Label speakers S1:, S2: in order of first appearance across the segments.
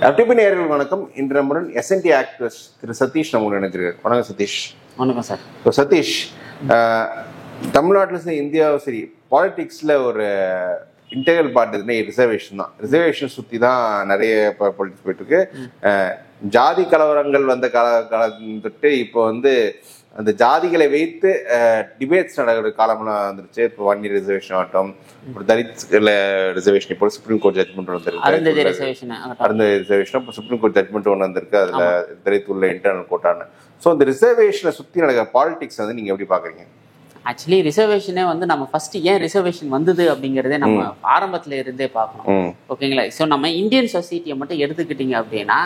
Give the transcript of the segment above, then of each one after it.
S1: DP நேயர்கள் வணக்கம். இன்று நம்முடன் எஸ்என்டி ஆக்ட்ரஸ் திரு சதீஷ் நம்முடன் இணைந்திருக்கார். வணக்கம் சதீஷ்.
S2: வணக்கம் சார்.
S1: ஸோ சதீஷ், தமிழ்நாட்டில் சரி இந்தியாவும் சரி பாலிடிக்ஸில் ஒரு இன்டெகிரல் பார்ட் எதுனா ரிசர்வேஷன் தான். ரிசர்வேஷன் சுற்றி தான் நிறைய இப்போ பாலிடிக்ஸ் போயிட்டுருக்கு. ஜாதி கலவரங்கள் வந்த காலம் தொட்டு இப்போ வந்து அந்த ஜாதிகளை வைத்து டிபேட்ஸ் நடக்கிற காலம்லாம் வந்துருச்சு. இப்போ வன்னி ரிசர்வேஷன் ஆகட்டும், ஒரு தலித் ரிசர்வேஷன், இப்போ சுப்ரீம் கோர்ட் ஜட்மெண்ட் வந்துருக்கு. அருந்ததி ரிசர்வேஷன் இப்போ சுப்ரீம் கோர்ட் ஜட்மெண்ட் ஒன்று வந்திருக்கு. அதில் தலித் உள்ள இன்டர்னல் கோட்டான்னு. ஸோ இந்த ரிசர்வேஷனை சுற்றி நடக்கிற பாலிடிக்ஸ் வந்து நீங்கள் எப்படி பார்க்குறீங்க?
S2: ஆக்சுவலி ரிசர்வேஷனே வந்து நம்ம ஃபர்ஸ்ட் ஏன் ரிசர்வேஷன் வந்தது அப்படிங்கிறதே நம்ம ஆரம்பத்துல இருந்தே பார்க்கணும். ஓகேங்களா? ஸோ நம்ம இந்தியன் சொசைட்டியை மட்டும் எடுத்துக்கிட்டீங்க அப்படின்னா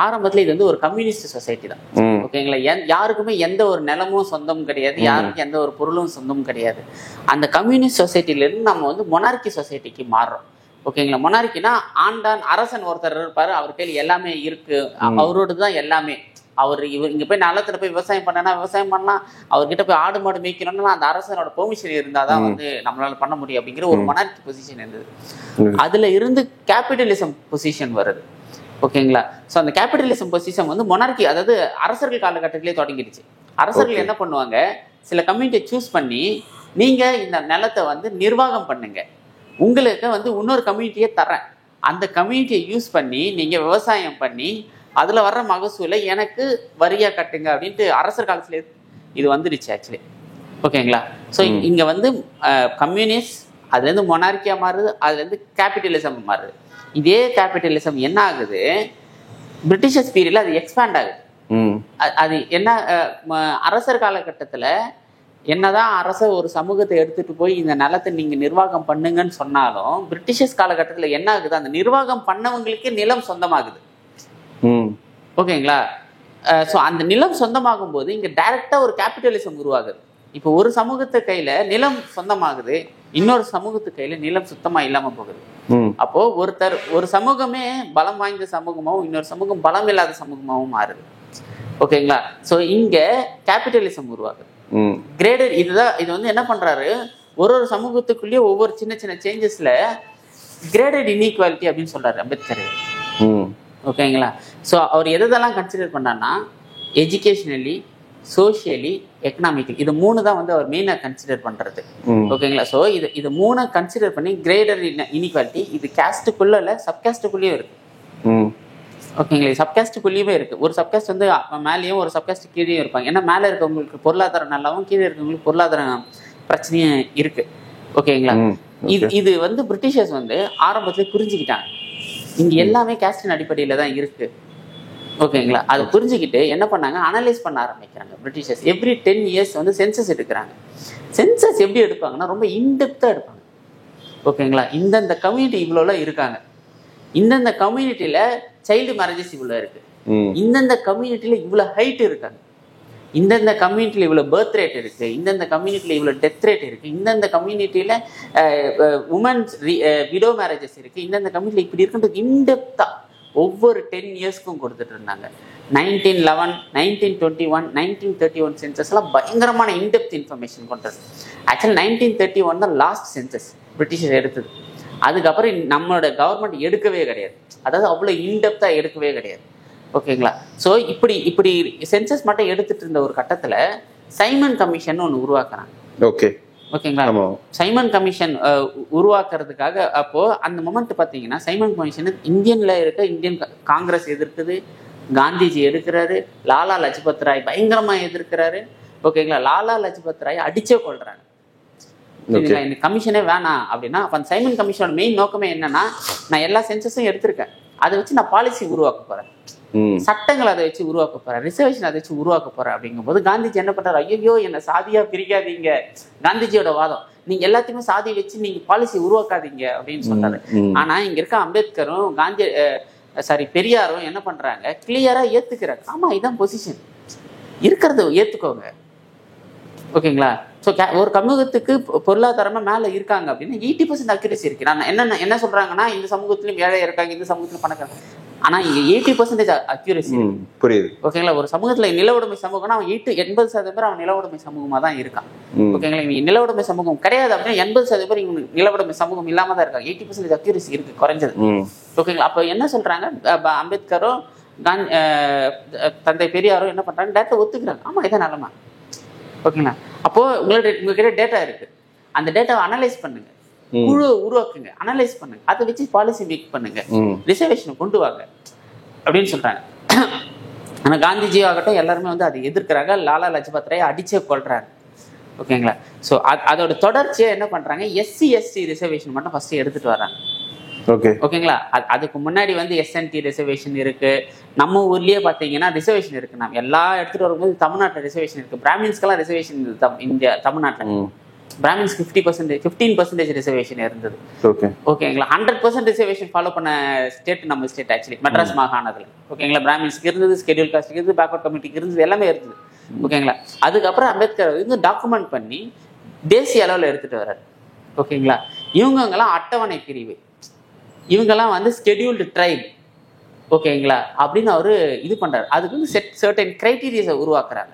S2: ஆரம்பத்துல இது வந்து ஒரு கம்யூனிஸ்ட் சொசைட்டி தான். ஓகேங்களா? யாருக்குமே எந்த ஒரு நிலமும் சொந்தம் கிடையாது, யாருக்கும் எந்த ஒரு பொருளும் சொந்தம் கிடையாது. அந்த கம்யூனிஸ்ட் சொசைட்டில இருந்து நம்ம வந்து மொனார்கி சொசைட்டிக்கு மாறுறோம். ஓகேங்களா? மொனார்கினா ஆண்டான் அரசன் ஒருத்தர் இருப்பாரு, அவர் கையில் எல்லாமே இருக்கு, அவரோட தான் எல்லாமே. அவர் இங்க போய் நிலத்துல போய் விவசாயம் பண்ணனா விவசாயம் பண்ணலாம், அவர்கிட்ட போய் ஆடு மாடு மேய்க்கணும்னா அந்த அரசனோட பெர்மிஷன் இருந்தாதான் வந்து நம்மளால பண்ண முடியும் அப்படிங்கிற ஒரு மொனார்கி பொசிஷன் இருந்தது. அதுல இருந்து கேபிட்டலிசம் பொசிஷன் வருது. ஓகேங்களா? ஸோ அந்த கேபிட்டலிசம் பொசிஷன் வந்து மொனார்கி, அதாவது அரசர்கள் காலகட்டத்திலே தொடங்கிடுச்சு. அரசர்கள் என்ன பண்ணுவாங்க, சில கம்யூனிட்டியை சூஸ் பண்ணி நீங்க இந்த நிலத்தை வந்து நிர்வாகம் பண்ணுங்க, உங்களுக்கு வந்து இன்னொரு கம்யூனிட்டியை தர்றேன், அந்த கம்யூனிட்டியை யூஸ் பண்ணி நீங்க விவசாயம் பண்ணி அதுல வர்ற மகசூலை எனக்கு வரியா கட்டுங்க அப்படின்ட்டு அரசர் காலத்துல இது வந்துடுச்சு ஆக்சுவலி. ஓகேங்களா? ஸோ இங்க வந்து கம்யூனிஸ்ட் அதுல இருந்து மொனார்கியா மாறுது, அதுல இருந்து கேபிட்டலிசம் மாறுது. இதே கேபிட்டலிசம் என்ன ஆகுது, பிரிட்டிஷர்ஸ் பீரியட்ல அது எக்ஸ்பேண்ட் ஆகுது. அது என்ன, அரசர் காலகட்டத்துல என்னதான் அரசர் ஒரு சமூகத்தை எடுத்துட்டு போய் இந்த நிலத்தை நீங்க நிர்வாகம் பண்ணுங்கன்னு சொன்னாலும் பிரிட்டிஷர்ஸ் காலகட்டத்துல என்ன ஆகுது, அந்த நிர்வாகம் பண்ணவங்களுக்கே நிலம் சொந்தமாகுது. ஓகேங்களா? ஸோ அந்த நிலம் சொந்தமாகும் போது இங்க டைரக்டா ஒரு கேபிட்டலிசம் உருவாகுது. இப்போ ஒரு சமூகத்து கையில நிலம் சொந்தமாகுது, இன்னொரு சமூகத்து கையில நிலம் சுத்தமா இல்லாம போகுது. அப்போ ஒரு சமூகமே பலம் வாய்ந்த சமூகமாகவும் இன்னொரு சமூகம் பலம் இல்லாத சமூகமாகவும் மாறுது. ஓகேங்களா? ஸோ இங்க கேபிட்டலிசம் உருவாகுது. கிரேடட் இது வந்து என்ன பண்றாரு, ஒரு சமூகத்துக்குள்ளேயே ஒவ்வொரு சின்ன சின்ன சேஞ்சஸ்ல கிரேடட் இன்இக்வாலிட்டி அப்படின்னு சொல்றாரு அம்பேத்கர். ஓகேங்களா? ஸோ அவர் எதெல்லாம் கன்சிடர் பண்ணார்னா எஜுகேஷனலி, சோஷியலி, எக்கனாமிக்கலி, இது மூணு தான் வந்து அவர் மெயினாக கன்சிடர் பண்ணுறது. ஓகேங்களா? ஸோ இது மூணை கன்சிடர் பண்ணி கிரேடர் இன்இக்வாலிட்டி இது கேஸ்ட்டுக்குள்ள இல்லை, சப்காஸ்ட்டுக்குள்ளேயும் இருக்கு. ஓகேங்களா? சப்காஸ்ட்டுக்குள்ளேயுமே இருக்கு. ஒரு சப்காஸ்ட் வந்து மேலேயும் ஒரு சப்காஸ்ட் கீழேயும் இருப்பாங்க. ஏன்னா மேலே இருக்கவங்களுக்கு பொருளாதாரம் நல்லாவும் கீழே இருக்கவங்களுக்கு பொருளாதாரம் பிரச்சனையும் இருக்கு. ஓகேங்களா? இது வந்து பிரிட்டிஷர்ஸ் வந்து ஆரம்பத்துல புரிஞ்சுக்கிட்டாங்க, இங்க எல்லாமே கேஸ்டின் அடிப்படையில தான் இருக்கு. ஓகேங்களா? அதை புரிஞ்சுக்கிட்டு என்ன பண்ணாங்க, அனலைஸ் பண்ண ஆரம்பிக்கிறாங்க பிரிட்டிஷர்ஸ். எவ்ரி 10 years வந்து சென்சஸ் எடுக்கிறாங்க. சென்சஸ் எப்படி எடுப்பாங்கன்னா ரொம்ப இன்டெப்தா எடுப்பாங்க. ஓகேங்களா? இந்தந்த கம்யூனிட்டி இவ்வளோலாம் இருக்காங்க, இந்தந்த கம்யூனிட்டியில சைல்டு மேரேஜஸ் இவ்வளோ இருக்கு, இந்தந்த கம்யூனிட்டியில இவ்வளோ ஹைட் இருக்காங்க, இந்தந்த கம்யூனிட்டியில் இவ்வளோ பர்த் ரேட் இருக்கு, இந்தந்த கம்யூனிட்டியில் இவ்வளோ டெத் ரேட் இருக்கு, இந்தந்த கம்யூனிட்டியில் உமன்ஸ் விடோ மேரேஜஸ் இருக்கு, இந்தந்த கம்யூனிட்டியில் இப்படி இருக்குன்றது இன்டெப்தா ஒவ்வொரு 10 yearsக்கும் கொடுத்துட்டு இருந்தாங்க. 1911, 1921, 1931 சென்சஸ்லாம் பயங்கரமான இன்டெப்த் இன்ஃபர்மேஷன் கொண்டது. ஆக்சுவலி 1931 தான் லாஸ்ட் சென்சஸ் பிரிட்டிஷர் எடுத்தது. அதுக்கப்புறம் நம்மளோட கவர்மெண்ட் எடுக்கவே கிடையாது, அதாவது அவ்வளோ இன்டெப்தா எடுக்கவே கிடையாது. ஓகேங்களா? ஸோ இப்படி சென்சஸ் மட்டும் எடுத்துட்டு இருந்த ஒரு கட்டத்துல சைமன் கமிஷன் ஒன்று உருவாக்குறாங்க. ஓகேங்களா? சைமன் கமிஷன் உருவாக்குறதுக்காக அப்போ அந்த மொமெண்ட் பார்த்தீங்கன்னா சைமன் கமிஷன் இந்தியன்ல இருக்க இந்தியன் காங்கிரஸ் எதிர்க்குது, காந்திஜி எடுக்கிறாரு, லாலா லஜ்பத் ராய் பயங்கரமா எதிர்க்கிறாரு. ஓகேங்களா? லாலா லஜ்பத் ராய் அடிச்சே கொள்றாங்க. சரிங்களா? இந்த கமிஷனே வேணாம் அப்படின்னா அப்ப அந்த சைமன் கமிஷனோட மெயின் நோக்கமே என்னன்னா, நான் எல்லா சென்சஸும் எடுத்திருக்கேன், அதை வச்சு நான் பாலிசி உருவாக்க போறேன், சட்டங்கள் அதை வச்சு உருவாக்க போறேன், ரிசர்வேஷன் அதை வச்சு உருவாக்க போறேன். அப்படிங்கும் போது காந்திஜி என்ன பண்றாரு, ஐயோ என்ன சாதியா பிரிக்காதீங்க, காந்திஜியோட வாதம், நீங்க எல்லாத்தையுமே சாதி வச்சு நீங்க பாலிசி உருவாக்காதீங்க அப்படின்னு சொல்றாரு. ஆனா இங்க இருக்க அம்பேத்கரும் பெரியாரும் என்ன பண்றாங்க, கிளியரா ஏத்துக்கிறாங்க, ஆமா இதான் பொசிஷன் இருக்கிறது, ஏத்துக்கோங்க. ஓகேங்களா? ஸோ ஒரு சமூகத்துக்கு பொருளாதாரமா மேல இருக்காங்க அப்படின்னா 80% அக்யூரசி இருக்கு. நான் என்ன சொல்றாங்கன்னா, இந்த சமூகத்திலும் ஏழை இருக்காங்க, இந்த சமூகத்திலும் பணக்காரங்க, ஆனா இங்க 80% அக்யூரசி புரியுது. ஓகேங்களா? ஒரு சமூகத்துல நில உடைமை சமூகம்னா அவன் 80% பேர் அவன் நில உடைமை சமூகமா தான் இருக்கான். ஓகேங்களா? இவங்க நில உடைமை சமூகம் கிடையாது அப்படின்னா 80% பேர் இவங்க நில உடைமை சமூகம் இல்லாம தான் இருக்காங்க. 80% அக்யூரசி இருக்கு, குறைஞ்சது. ஓகேங்களா? அப்போ என்ன சொல்றாங்க, அம்பேத்கரும் தந்தை பெரியாரும் என்ன பண்றாங்க, டேட்டா ஒத்துக்கிறாங்க. ஆமா, இதான் நிலைமை. ஓகேங்களா? அப்போ உங்ககிட்ட டேட்டா இருக்கு, அந்த டேட்டாவை அனலைஸ் பண்ணுங்க, குழு உருவாக்குங்க, அனலைஸ் பண்ணுங்க, அதை வச்சு பாலிசி மேக் பண்ணுங்க, ரிசர்வேஷன் கொண்டு வாங்க அப்படின்னு சொல்றாங்க. ஆனா காந்திஜி ஆகட்டும் எல்லாருமே வந்து அதை எதிர்க்கிறாங்க. லாலா லஜபத் ராய் அடிச்சே கொள்றாங்க. ஓகேங்களா? ஸோ அதோட தொடர்ச்சியா என்ன பண்றாங்க, எஸ்சி எஸ்டி ரிசர்வேஷன் மட்டும் ஃபர்ஸ்ட் எடுத்துட்டு வர்றாங்க. ஓகேங்களா? அதுக்கு முன்னாடி வந்து எஸ்என்டி ரிசர்வேஷன் இருக்கு. நம்ம ஊர்லயே பாத்தீங்கன்னா ரிசர்வேஷன் இருக்கு. நம்ம எல்லா எடுத்துட்டு வரும்போது தமிழ்நாட்டில் ரிசர்வேஷன் இருக்கு. பிராமின்ஸ்க்கெல்லாம் ரிசர்வேஷன் இந்தியா தமிழ்நாட்டில் பிராமின்ஸ்க்கு 15% ரிசர்வேஷன் இருந்தது. ஓகேங்களா? 100% ரிசர்வேஷன் ஃபாலோ பண்ண ஸ்டேட் நம்ம ஸ்டேட் ஆக்சுவலி மெட்ராஸ் மாகாணத்துல. ஓகேங்களா? பிராமின்ஸ்க்கு இருந்தது, ஸ்கெடியூல் காஸ்ட் இருந்தது, பேக்வர்ட் கமிட்டிக்கு இருந்தது, எல்லாமே இருந்தது. ஓகேங்களா? அதுக்கப்புறம் அம்பேத்கர் வந்து டாக்குமெண்ட் பண்ணி தேசிய அளவில் எடுத்துட்டு வர்றாரு. ஓகேங்களா? இவங்கெல்லாம் அட்டவணை பிரிவு, இவங்கெல்லாம் வந்து ஸ்கெடியூல்டு ட்ரைப். ஓகேங்களா? அப்படின்னு அவரு இது பண்றாரு. அதுக்கு வந்து சர்டன் கிரைட்டீரியாஸை உருவாக்குறாங்க.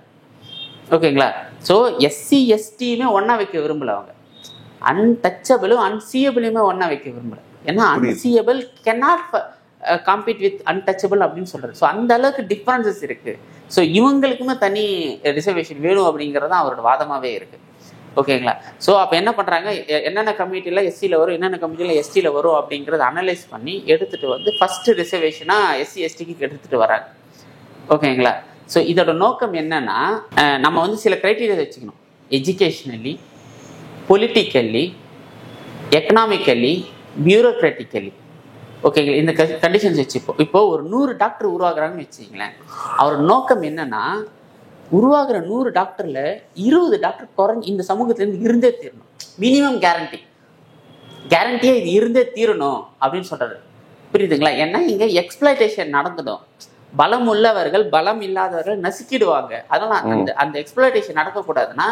S2: ஓகேங்களா? ஸோ எஸ்சி எஸ்டியுமே ஒன்னா வைக்க விரும்பல அவங்க. அன்டச்சபிளும் அன்சீயபிளுமே ஒன்னா வைக்க விரும்பல. ஏன்னா unseeable cannot compete with untouchable அப்படின்னு சொல்றாரு. ஸோ அந்த அளவுக்கு டிஃபரன்சஸ் இருக்கு. ஸோ இவங்களுக்குமே தனி ரிசர்வேஷன் வேணும் அப்படிங்கிறது அவரோட வாதமாவே இருக்கு. ஓகேங்களா? ஸோ அப்போ என்ன பண்றாங்க, என்னென்ன கமிட்டியில் எஸ்சியில் வரும், என்னென்ன கமிட்டியில் எஸ்டியில் வரும் அப்படிங்கிறத அனலைஸ் பண்ணி எடுத்துட்டு வந்து ஃபர்ஸ்ட் ரிசர்வேஷனா எஸ்சி எஸ்டிக்கு எடுத்துட்டு வராங்க. ஓகேங்களா? ஸோ இதோட நோக்கம் என்னன்னா, நம்ம வந்து சில கிரைட்டீரியா வச்சுக்கணும். Educationally, politically, economically, bureaucratically. ஓகேங்களா? இந்த கண்டிஷன்ஸ் வச்சுப்போம். இப்போ ஒரு 100 டாக்டர் உருவாக்குறாங்கன்னு வச்சுக்கீங்களேன். அவரோட நோக்கம் என்னன்னா, உருவாகிற 100 டாக்டர்ல 20 டாக்டர் குறைஞ்சி இந்த சமூகத்திலேருந்து இருந்தே தீரணும். மினிமம் கேரண்டியா இது இருந்தே தீரணும் அப்படின்னு சொல்றாரு. புரியுதுங்களா? ஏன்னா இங்க எக்ஸ்பிளாய்டேஷன் நடந்துடும். பலம் உள்ளவர்கள் பலம் இல்லாதவர்கள் நசுக்கிடுவாங்க. அதனால அந்த எக்ஸ்பிளாய்டேஷன் நடக்கக்கூடாதுன்னா,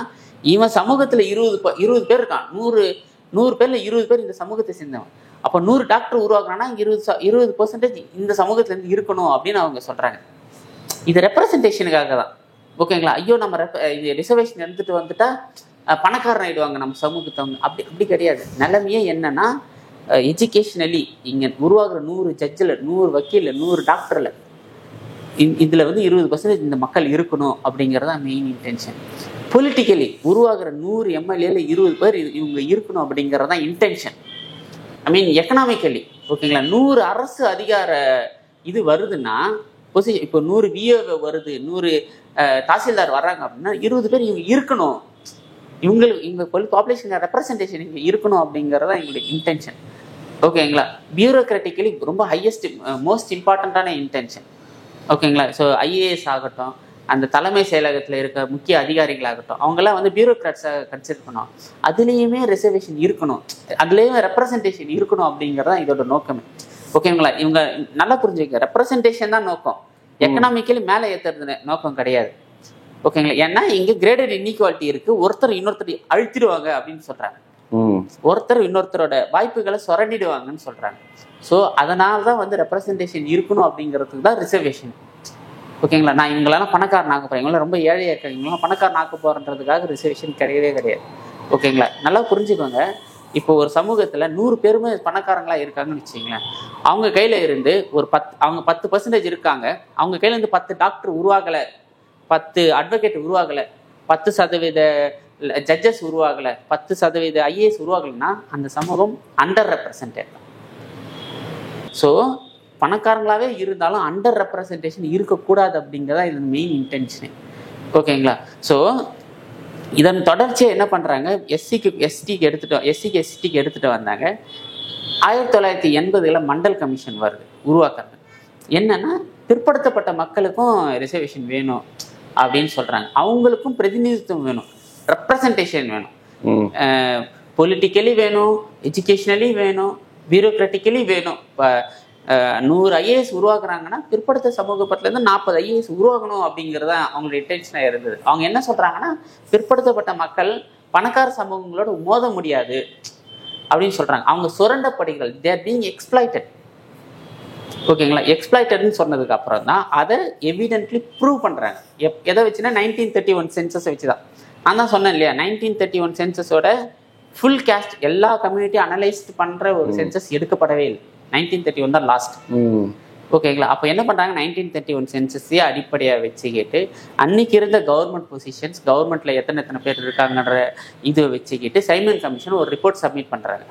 S2: இவன் சமூகத்துல 20 பேர் இருக்கான், 100 பேர்ல 20 பேர் இந்த சமூகத்தை சேர்ந்தவன். அப்போ 100 டாக்டர் உருவாக்குறான்னா 20% இந்த சமூகத்துல இருந்து இருக்கணும் அப்படின்னு அவங்க சொல்றாங்க. இது ரெப்ரசன்டேஷனுக்காக தான். ஓகேங்களா? ஐயோ நம்ம ரிசர்வேஷன் எடுத்துட்டு வந்துட்டா பணக்காரன் ஆயிடுவாங்க நம்ம சமூகத்தை. அப்படி கிடையாது. நிலைமையே என்னன்னா, எஜுகேஷனலி இங்க உருவாகிற 100 ஜட்ஜில், 100 வக்கீல், 100 டாக்டர்ல இதுல வந்து 20% இந்த மக்கள் இருக்கணும் அப்படிங்கறத மெயின் இன்டென்ஷன். பொலிட்டிக்கலி உருவாகிற 100 எம்எல்ஏல 20 பேர் இவங்க இருக்கணும் அப்படிங்கறதா இன்டென்ஷன். ஐ மீன் எக்கனாமிக்கலி. ஓகேங்களா? 100 அரசு அதிகார இது வருதுன்னா பொசிஷன், இப்போ 100 விஓ வருது, 100 தாசில்தார் வர்றாங்க அப்படின்னா 20 பேர் இவங்க இருக்கணும், இவங்க பாப்புலேஷன் ரெப்ரசன்டேஷன் இங்க இருக்கணும் அப்படிங்கறதா எங்களுடைய இன்டென்ஷன். ஓகேங்களா? பியூரோக்ராட்டிக்கலி ரொம்ப ஹையஸ்ட் மோஸ்ட் இம்பார்ட்டண்டான இன்டென்ஷன். ஓகேங்களா? ஸோ ஐஏஎஸ் ஆகட்டும், அந்த தலைமை செயலகத்தில் இருக்க முக்கிய அதிகாரிகளாகட்டும், அவங்கெல்லாம் வந்து பியூரோக்ராட்ஸை கன்சிடர் பண்ணுவோம். அதுலேயுமே ரிசர்வேஷன் இருக்கணும், அதுலேயுமே ரெப்ரசன்டேஷன் இருக்கணும் அப்படிங்கிறதான் இதோட நோக்கமே. ஓகேங்களா? இவங்க நல்லா புரிஞ்சுக்க, ரெப்ரசன்டேஷன் தான் நோக்கம், எக்கனாமிக்கலி மேலே ஏற்றுறது நோக்கம் கிடையாது. ஓகேங்களா? ஏன்னா இங்கே கிரேடட் இன்இக்வாலிட்டி இருக்கு. ஒருத்தர் இன்னொருத்தர் அழுத்திடுவாங்க அப்படின்னு சொல்றாங்க, ஒருத்தர் இன்னொருத்தரோட வாய்ப்புகளை சுரண்டிடுவாங்கன்னு சொல்றாங்க. ஸோ அதனால தான் வந்து ரெப்ரசன்டேஷன் இருக்கணும் அப்படிங்கிறதுக்கு தான் ரிசர்வேஷன். ஓகேங்களா? நான் இவங்களெல்லாம் பணக்காரன் ஆக்க போறேன், இவங்களாம் ரொம்ப ஏழையாக இருக்காங்க, இவங்களாம் பணக்காரன் ஆக்க போறன்றதுக்காக ரிசர்வேஷன் கிடையவே கிடையாது. ஓகேங்களா? நல்லா புரிஞ்சுக்கோங்க. இப்போ ஒரு சமூகத்தில் 100 பேருமே பணக்காரங்களா இருக்காங்கன்னு வச்சுங்களேன். அவங்க கையில இருந்து ஒரு 10% இருக்காங்க, அவங்க கையில இருந்து 10 டாக்டர் உருவாகலை, 10 அட்வொகேட் உருவாகலை, 10% ஜட்ஜஸ் உருவாகலை, 10% ஐஏஎஸ் உருவாகலைன்னா அந்த சமூகம் அண்டர் ரெப்ரசன்டேட். ஸோ பணக்காரங்களாவே இருந்தாலும் அண்டர் ரெப்ரசன்டேஷன் இருக்கக்கூடாது அப்படிங்கிறதா இது மெயின் இன்டென்ஷனே. ஓகேங்களா? ஸோ இதன் தொடர்ச்சியை என்ன பண்றாங்க, எஸ்சிக்கு எஸ்டிக்கு எடுத்துட்டு வந்தாங்க. 1980 மண்டல் கமிஷன் வருது, உருவாக்குறாங்க. என்னன்னா, பிற்படுத்தப்பட்ட மக்களுக்கும் ரிசர்வேஷன் வேணும் அப்படின்னு சொல்றாங்க. அவங்களுக்கும் பிரதிநிதித்துவம் வேணும், ரெப்ரசன்டேஷன் வேணும், பொலிட்டிக்கலி வேணும், எஜுகேஷனலி வேணும், பியூரோக்ராட்டிக்கலி வேணும். இப்போ 100 ஐஏஎஸ் உருவாக்குறாங்கன்னா பிற்படுத்த சமூகத்திலேருந்து 40 ஐஏஎஸ் உருவாகணும் அப்படிங்கிறத அவங்களோட இன்டென்ஷனாக இருந்தது. அவங்க என்ன சொல்றாங்கன்னா, பிற்படுத்தப்பட்ட மக்கள் பணக்கார சமூகங்களோட மோத முடியாது அப்படின்னு சொல்றாங்க. அவங்க சுரண்டப்படுகள், தே ஆர் பீயிங் எக்ஸ்ப்ளாய்டட். ஓகேங்களா? எக்ஸ்ப்ளாய்டட்னு சொன்னதுக்கு அப்புறம் தான் அதை எவிடென்ட்லி ப்ரூவ் பண்றாங்க. எதை வச்சுன்னா 1931 சென்சஸை வச்சுதான். நான் தான் சொன்னேன் இல்லையா, 1931 சென்சஸோட ஃபுல் கேஸ்ட் எல்லா கம்யூனிட்டி அனலைஸ்ட் பண்ற ஒரு சென்சஸ் எடுக்கப்படவே இல்லை. 1931 தான் லாஸ்ட். ஓகேங்களா? அப்போ என்ன பண்ணுறாங்க, 1931 சென்சஸையே அடிப்படையாக வச்சுக்கிட்டு அன்னைக்கு இருந்த கவர்மெண்ட் பொசிஷன்ஸ், கவர்மெண்ட்டில் எத்தனை பேர் இருக்காங்கன்ற இதை வச்சுக்கிட்டு சைமன் கமிஷன் ஒரு ரிப்போர்ட் சப்மிட் பண்ணுறாங்க.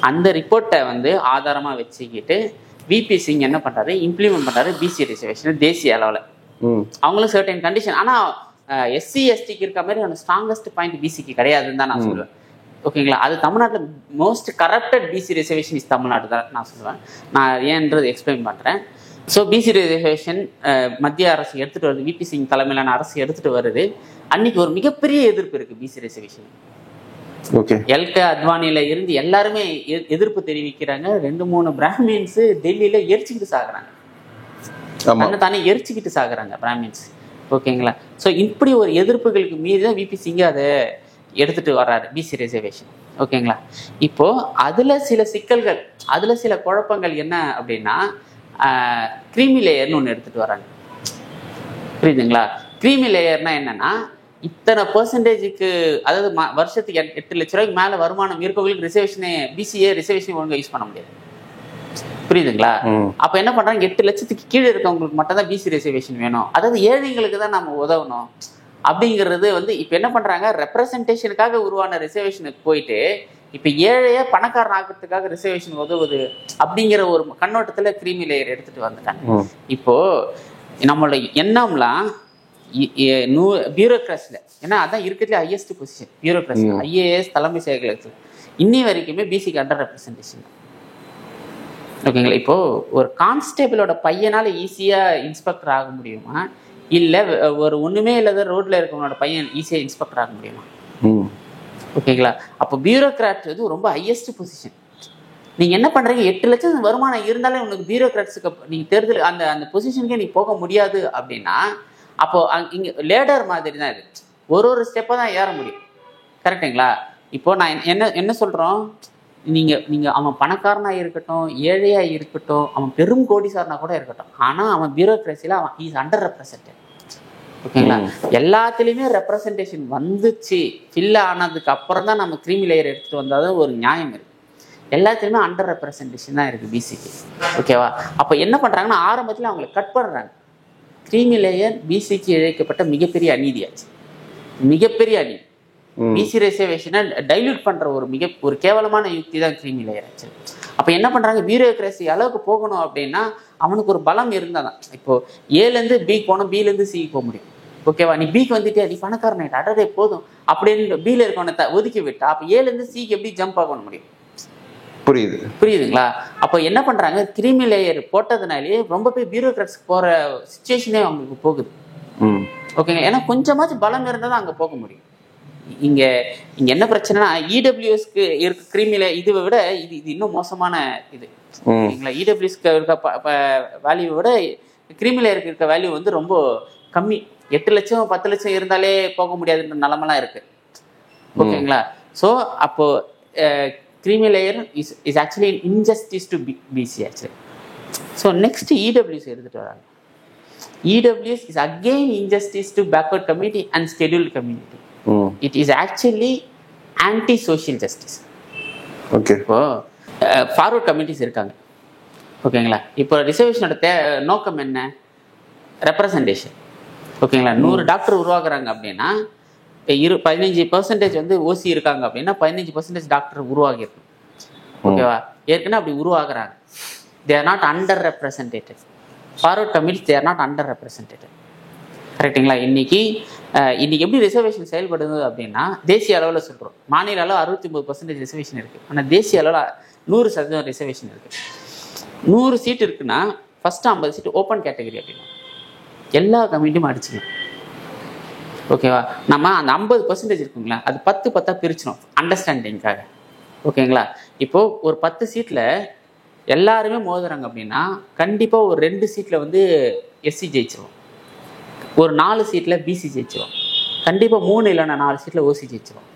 S2: அந்த ரிப்போர்ட்டை வந்து ஆதாரமாக வச்சுக்கிட்டு விபி சிங் என்ன பண்ணுறாரு, இம்ப்ளிமெண்ட் பண்ணுறாரு பிசி ரிசர்வேஷன் தேசிய அளவில். அவங்களும் சர்டன் கண்டிஷன். ஆனால் எஸ்சி எஸ்டிக்கு இருக்க மாதிரி அந்த ஸ்ட்ராங்கஸ்ட் பாயிண்ட் பிசிக்கு கிடையாதுன்னு தான் நான் சொல்லுவேன். ஓகேங்களா? அது தமிழ்நாட்டில் most corrupted BC reservation is Tamil Nadu தான் நான் சொல்லுவேன். நான் ஏன்றது எக்ஸ்பிளைன் பண்ணுறேன். ஸோ பிசி ரிசர்வேஷன் மத்திய அரசு எடுத்துகிட்டு வருது, விபி சிங் தலைமையிலான அரசு எடுத்துகிட்டு வருது. அன்னைக்கு ஒரு மிகப்பெரிய எதிர்ப்பு இருக்குது பிசி ரிசர்வேஷன்.
S1: ஓகே,
S2: எல்கே அத்வானியில இருந்து எல்லாருமே எதிர்ப்பு தெரிவிக்கிறாங்க. 2-3 பிராமின்ஸ் டெல்லியில எரிச்சுக்கிட்டு சாகுறாங்க, தானே எரிச்சுக்கிட்டு சாகுறாங்க பிராமின்ஸ். ஓகேங்களா? ஸோ இப்படி ஒரு எதிர்ப்புகளுக்கு மீறி தான் விபி சிங் அதை எடுத்துட்டு வர்றாரு பிசி ரிசர்வேஷன். ஓகேங்களா? இப்போ அதுல சில சிக்கல்கள், அதுல சில குழப்பங்கள் என்ன அப்படின்னா, கிரீமி லேயர்னு ஒன்று எடுத்துட்டு வராங்க. புரியுதுங்களா? கிரீமி லேயர்னா என்னன்னா, இத்தனை பெர்சன்டேஜுக்கு, அதாவது வருஷத்துக்கு 8 லட்ச ரூபாய்க்கு மேல வருமானம் இருக்கவங்களுக்கு ரிசர்வேஷனே, பிசிஏ ரிசர்வேஷன் ஒழுங்காக யூஸ் பண்ண முடியாது. புரியுதுங்களா? அப்ப என்ன பண்றாங்க, 8 லட்சத்துக்கு கீழே இருக்கவங்களுக்கு மட்டும் தான் பிசி ரிசர்வேஷன் வேணும், அதாவது ஏழைங்களுக்கு தான் நம்ம உதவணும் அப்படிங்கிறது வந்து இப்ப என்ன பண்றாங்க, ரெப்ரசன்டேஷனுக்காக உருவான ரிசர்வேஷனுக்கு போயிட்டு இப்ப ஏழைய பணக்காரன் ஆக்கிறதுக்காக ரிசர்வேஷன் உதவுது அப்படிங்கிற ஒரு கண்ணோட்டத்துல கிரீமி லேயர் எடுத்துட்டு வந்துட்டாங்க. இப்போ நம்மளோட எண்ணம்லாம் பியூரோக்ராசில, ஏன்னா அதான் இருக்கிறதுல ஹையஸ்ட் பொசிஷன் பியூரோக்ராசி, ஐஏஎஸ் தலைமை செயலகத்துல இன்னி வரைக்குமே பிசிக்கு அண்டர் ரெப்ரசன்டேஷன். ஓகேங்களா? இப்போ ஒரு கான்ஸ்டேபிளோட பையனால ஈஸியா இன்ஸ்பெக்டர் ஆக முடியுமா, இல்ல ஒரு ஒண்ணுமே இல்லாத ரோட்ல இருக்கவனோட பையன் ஈஸியா இன்ஸ்பெக்டர் ஆக முடியுமா? ஓகேங்களா? அப்போ பியூரோக்ராட் வந்து ரொம்ப ஹையஸ்ட் பொசிஷன். நீங்க என்ன பண்றீங்க, 8 லட்சம் வருமானம் இருந்தாலே உனக்கு பியூரோக்ராட்ஸுக்கு நீங்க தேர்தல் அந்த பொசிஷனுக்கே நீ போக முடியாது அப்படின்னா, அப்போ இங்க லேடர் மாதிரி தான் இது, ஒரு ஸ்டெப்பா தான் ஏற முடியும். கரெக்டுங்களா? இப்போ நான் என்ன சொல்றோம், நீங்க அவன் பணக்காரனா இருக்கட்டும், ஏழையா இருக்கட்டும், அவன் பெரும் கோடிசாரனா கூட இருக்கட்டும், ஆனா அவன் பியூரோக்ரஸில அவன் இஸ் அண்டர் ரெப்ரசன்டட். ஓகேங்களா? எல்லாத்துலயுமே ரெப்ரசன்டேஷன் வந்துச்சு, ஃபில் ஆனதுக்கு அப்புறம் தான் நம்ம கிரீமி லேயர் எடுத்துட்டு வந்தாதான் ஒரு நியாயம் இருக்கு. எல்லாத்துலயுமே அண்டர் ரெப்ரசன்டேஷன் தான் இருக்கு பிசிக்கு. ஓகேவா? அப்ப என்ன பண்றாங்கன்னா, ஆரம்பத்துல அவங்களை கட் பண்றாங்க. கிரீமி லேயர் பிசிக்கு இழைக்கப்பட்ட மிகப்பெரிய அநீதியாச்சு, மிகப்பெரிய அநீதி. பிசி ரிசர்வேஷனை டைல்யூட் பண்ற ஒரு கேவலமான யுக்தி தான் கிரீமி லேயர் ஆச்சு. அப்ப என்ன பண்றாங்க, பியூரோக்ரஸி அளவுக்கு போகணும் அப்படின்னா அவனுக்கு ஒரு பலம் இருந்தாதான். இப்போ ஏலேருந்து பிக்கு போனோம், பிலேருந்து சிக்கு போக முடியும். ஓகேவா? நீ பிக்கு வந்துட்டே, நீ பணக்காரன் ஆயிட்ட, அடடே போதும் அப்படின்னு பில இருக்கவனை ஒதுக்கி விட்டா அப்ப ஏலேருந்து சிக்கு எப்படி ஜம்ப் ஆக முடியும்? புரியுதுங்களா? அப்போ என்ன பண்றாங்க, கிரீமி லேயர் போட்டதுனாலேயே ரொம்ப போய் பியூரோக்ராட்ஸ்க்கு போற சிச்சுவேஷனே அவங்களுக்கு போகுது. ஓகேங்க? ஏன்னா கொஞ்சமாச்சும் பலம் இருந்தால் தான் அங்க போக முடியும். இங்க என்ன பிரச்சனைனா, இடபிள்யூஎஸ்க்கு இருக்க கிரீமில இதை விட இது இன்னும் மோசமான இது. ஓகேங்களா? இடபிள்யூஎஸ்க்கு இருக்க வேல்யூவை விட கிரீமில இருக்க வேல்யூ வந்து ரொம்ப கம்மி. 8 லட்சம் 10 லட்சம் இருந்தாலே போக முடியாதுன்ற நிலமெல்லாம் இருக்கு. ஓகேங்களா? ஸோ அப்போ creamy layer is actually injustice to BC actually. So next EWS எடுத்துட்டு வராங்க. EWS is again injustice to backward community and scheduled community. It is actually anti-social justice.
S1: Okay.
S2: இப்போ ஃபார்வர்ட் கம்யூனிட்டிஸ் இருக்காங்க. ஓகேங்களா? இப்போ ரிசர்வேஷனோட நோக்கம் என்ன, ரெப்ரசன்டேஷன். ஓகேங்களா? 100 டாக்டர் உருவாக்குறாங்க அப்படின்னா 15% வந்து ஓசி இருக்காங்க அப்படின்னா 15% டாக்டர் உருவாகிருக்கு. ஓகேவா? ஏற்கனவே அப்படி உருவாக்குறாங்க. They are not under represented. Forward communities they are not under represented. கரெக்டுங்களா? இன்னைக்கு எப்படி ரிசர்வேஷன் செயல்படுது அப்படின்னா, தேசிய அளவில் சொல்கிறோம், மாநில அளவு 69% ரிசர்வேஷன் இருக்குது, ஆனால் தேசிய அளவில் 100% ரிசர்வேஷன் இருக்குது. 100 சீட் இருக்குன்னா ஃபஸ்ட்டு 50 சீட்டு ஓப்பன் கேட்டகரி அப்படின்னா எல்லா கம்யூனிட்டியும் அடிச்சுக்கணும். ஓகேவா? நம்ம அந்த 50% இருக்குங்களா, அது 10 பிரிச்சிடும் அண்டர்ஸ்டாண்டிங்காக. ஓகேங்களா? இப்போது ஒரு 10 சீட்டில் எல்லாருமே மோதுறாங்க அப்படின்னா கண்டிப்பாக ஒரு 2 சீட்டில் வந்து எஸ்சி ஜெயிச்சிருவோம், ஒரு 4 சீட்டில் பிசி ஜெயிச்சிரும், கண்டிப்பாக 3 இல்லைன்னா 4 சீட்டில் ஓசி ஜெயிச்சிரும்.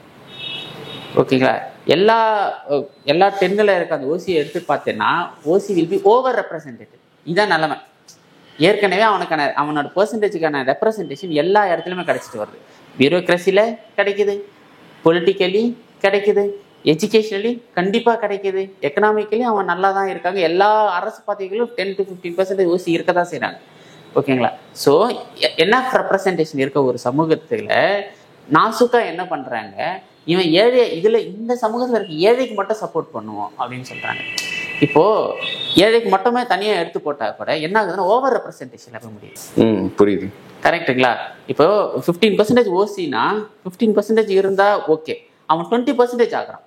S2: ஓகேங்களா? எல்லா 10ல் இருக்க அந்த ஓசியை எடுத்து பார்த்தேன்னா ஓசி வில் பி ஓவர் ரெப்ரசன்டேட்டிவ். இதுதான் நிலைமை. ஏற்கனவே அவனோட பெர்சன்டேஜுக்கான ரெப்ரசன்டேஷன் எல்லா இடத்துலையுமே கிடைச்சிட்டு வருது. பியூரோக்ரஸியில் கிடைக்குது, பொலிட்டிக்கலி கிடைக்குது, எஜுகேஷனலி கண்டிப்பா கிடைக்குது, எக்கனாமிக்கலி அவன் நல்லா தான் இருக்காங்க. எல்லா அரசு பதவிகளும் 10 to 15% ஓசி இருக்க தான் செய்யறாங்க. ஓகேங்களா? ஸோ என்ன ரெப்ரசன்டேஷன் இருக்க ஒரு சமூகத்துல நாசுக்கா என்ன பண்றாங்க, இவன் ஏழை, இதுல இந்த சமூகத்துல இருக்க ஏழைக்கு மட்டும் சப்போர்ட் பண்ணுவோம் அப்படின்னு சொல்றாங்க. இப்போ ஏழைக்கு மட்டுமே தனியா எடுத்து போட்டா கூட என்ன ஆகுதுன்னா ஓவர் ரெப்ரசன்டேஷன் போக முடியும்.
S1: புரியுது,
S2: கரெக்டுங்களா? இப்போ 15% ஓசினா 15% இருந்தா ஓகே, அவன் 20% ஆகுறான்.